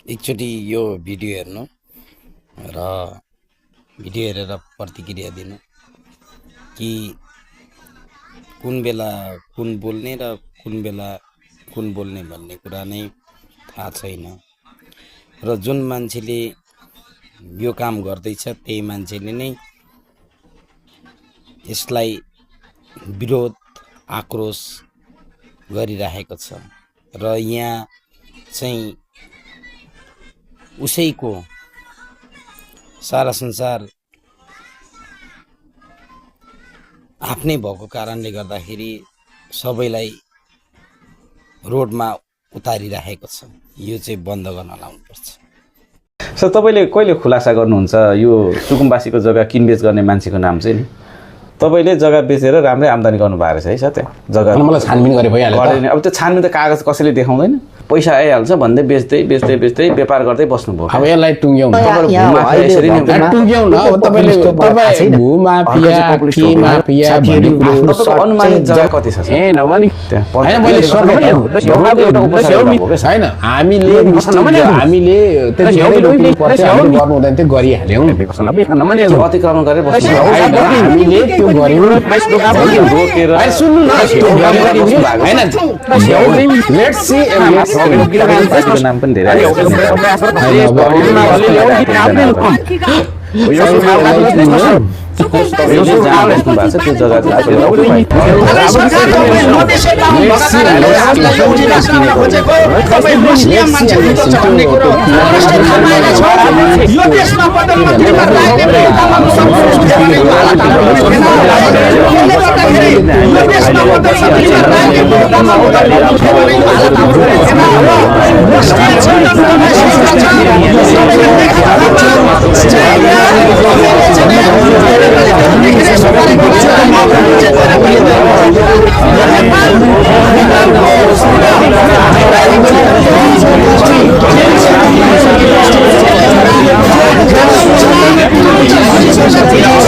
एकचोटि यो भिडियो हेर्नु र भिडियो हेरेर प्रतिक्रिया दिनु कि कुन बेला कुन बोल्ने र कुन बेला कुन बोल्ने भन्ने कुरा नै थाहा छैन र जुन मान्छेले यो काम गर्दैछ त्यही मान्छेले नै यसलाई विरोध आक्रोश गरिरहेको छ र यहाँ चाहिँ उसैको सारा संसार आफ्नै भएको कारणले गर्दाखेरि सबैलाई रोडमा उतारिरहेको छ। यो चाहिँ बन्द गर्न लाउनुपर्छ। सर तपाईले कहिले खुलासा गर्नुहुन्छ यो सुकुम्बासीको जग्गा किनबेच गर्ने मान्छेको नाम चाहिँ नि? तपाईले जग्गा बेचेर राम्रै आम्दानी गर्नु भएको रहेछ है सर? त्यहाँ जग्गा मलाई छानबिन गरे भइहाल्यो। अब त्यो छानबिन त कागज कसैले देखाउँदैन, पैसा आइहाल्छ भन्दै बेच्दै बेच्दै बेच्दै व्यापार गर्दै बस्नुभयो। अब यसलाई टुङ्ग्याउ न, तपाईले भूमाफिया के माफिया भन्ने कुरो अनुमानित जग्गा कति छ? ए नभनी हैन मैले सरकारी हैन हामीले हामीले पर्छ हामीले गर्नु हुँदैन त्यो गरिहाल्यौ। अतिक्रमण गरेर बस्नु हामीले त्यो गर्यौं रोकेर सुन्नु न हैन लेट्स सी पार्टीको नाम पनि धेरै त्यो जग्गा चाहिँ